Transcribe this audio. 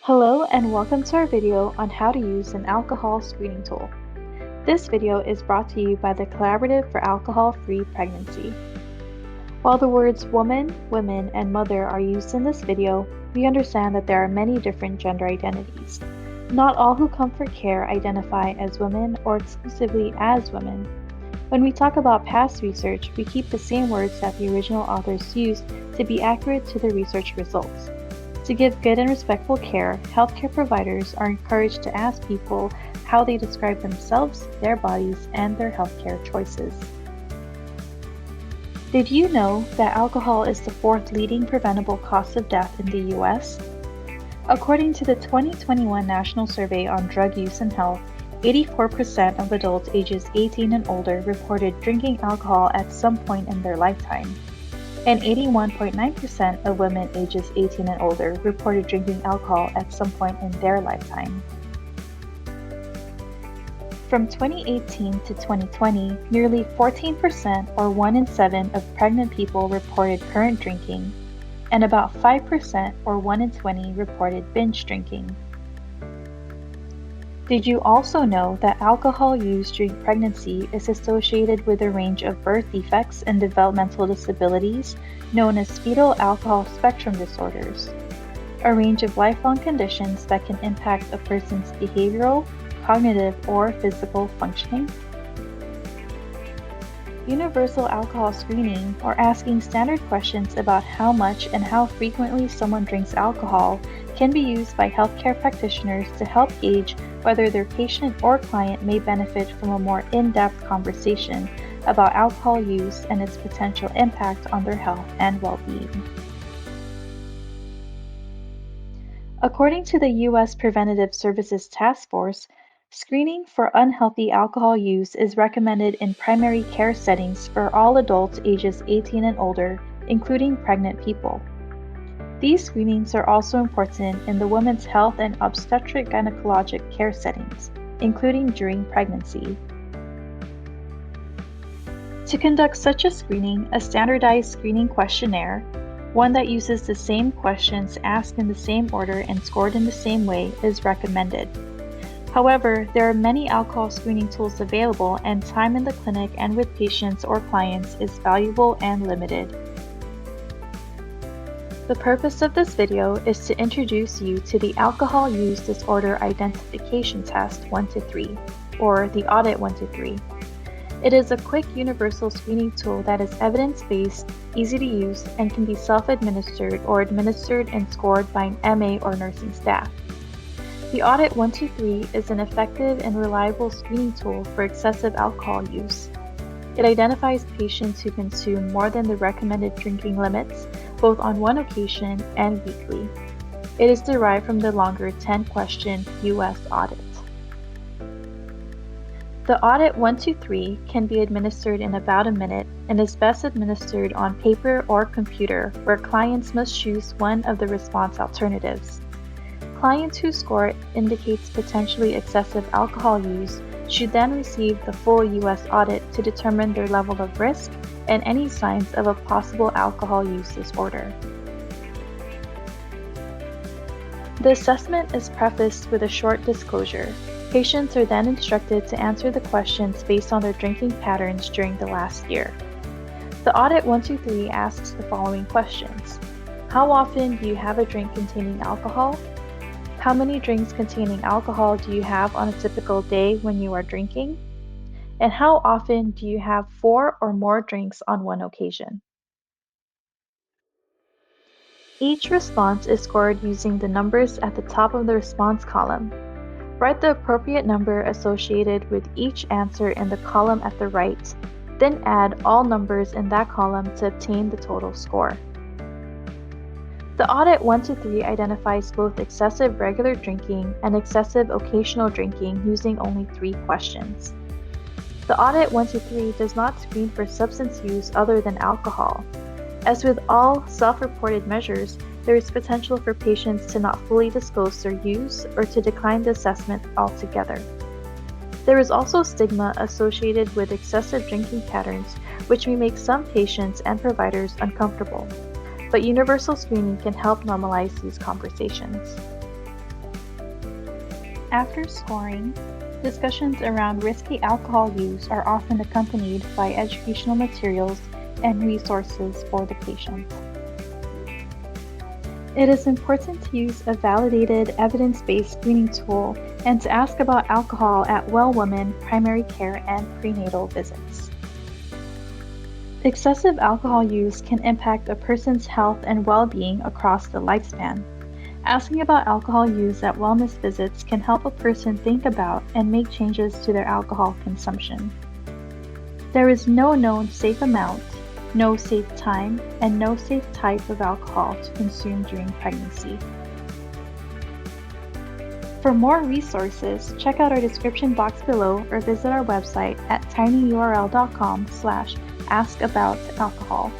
Hello and welcome to our video on how to use an alcohol screening tool. This video is brought to you by the Cooperative for Alcohol-Free Pregnancy. While the words woman, women, and mother are used in this video, we understand that there are many different gender identities. Not all who come for care identify as women or exclusively as women. When we talk about past research, we keep the same words that the original authors used to be accurate to the research results. To give good and respectful care, healthcare providers are encouraged to ask people how they describe themselves, their bodies, and their healthcare choices. Did you know that alcohol is the fourth leading preventable cause of death in the U.S.? According to the 2021 National Survey on Drug Use and Health, 84% of adults ages 18 and older reported drinking alcohol at some point in their lifetime, and 81.9% of women ages 18 and older reported drinking alcohol at some point in their lifetime. From 2018 to 2020, nearly 14% or 1 in 7 of pregnant people reported current drinking, and about 5% or 1 in 20 reported binge drinking. Did you also know that alcohol use during pregnancy is associated with a range of birth defects and developmental disabilities known as fetal alcohol spectrum disorders, a range of lifelong conditions that can impact a person's behavioral, cognitive, or physical functioning? Universal alcohol screening, or asking standard questions about how much and how frequently someone drinks alcohol, can be used by healthcare practitioners to help gauge whether their patient or client may benefit from a more in-depth conversation about alcohol use and its potential impact on their health and well-being. According to the U.S. Preventative Services Task Force, screening for unhealthy alcohol use is recommended in primary care settings for all adults ages 18 and older, including pregnant people. These screenings are also important in the women's health and obstetric gynecologic care settings, including during pregnancy. To conduct such a screening, a standardized screening questionnaire, one that uses the same questions asked in the same order and scored in the same way, is recommended. However, there are many alcohol screening tools available, and time in the clinic and with patients or clients is valuable and limited. The purpose of this video is to introduce you to the Alcohol Use Disorder Identification Test 1-3, or the AUDIT 1-3. It is a quick universal screening tool that is evidence-based, easy to use, and can be self-administered or administered and scored by an MA or nursing staff. The AUDIT 1-3 is an effective and reliable screening tool for excessive alcohol use. It identifies patients who consume more than the recommended drinking limits, both on one occasion and weekly. It is derived from the longer 10-question U.S. audit. The AUDIT 1-3 can be administered in about a minute and is best administered on paper or computer, where clients must choose one of the response alternatives. Clients whose score indicates potentially excessive alcohol use should then receive the full U.S. audit to determine their level of risk and any signs of a possible alcohol use disorder. The assessment is prefaced with a short disclosure. Patients are then instructed to answer the questions based on their drinking patterns during the last year. The AUDIT 1-3 asks the following questions. How often do you have a drink containing alcohol? How many drinks containing alcohol do you have on a typical day when you are drinking? And how often do you have 4 or more drinks on one occasion? Each response is scored using the numbers at the top of the response column. Write the appropriate number associated with each answer in the column at the right, then add all numbers in that column to obtain the total score. The AUDIT 1-3 identifies both excessive regular drinking and excessive occasional drinking using only 3 questions. The AUDIT 1-3 does not screen for substance use other than alcohol. As with all self-reported measures, there is potential for patients to not fully disclose their use or to decline the assessment altogether. There is also stigma associated with excessive drinking patterns, which may make some patients and providers uncomfortable. But universal screening can help normalize these conversations. After scoring, discussions around risky alcohol use are often accompanied by educational materials and resources for the patient. It is important to use a validated, evidence-based screening tool and to ask about alcohol at well-woman primary care and prenatal visits. Excessive alcohol use can impact a person's health and well-being across the lifespan. Asking about alcohol use at wellness visits can help a person think about and make changes to their alcohol consumption. There is no known safe amount, no safe time, and no safe type of alcohol to consume during pregnancy. For more resources, check out our description box below or visit our website at tinyurl.com/askaboutalcohol.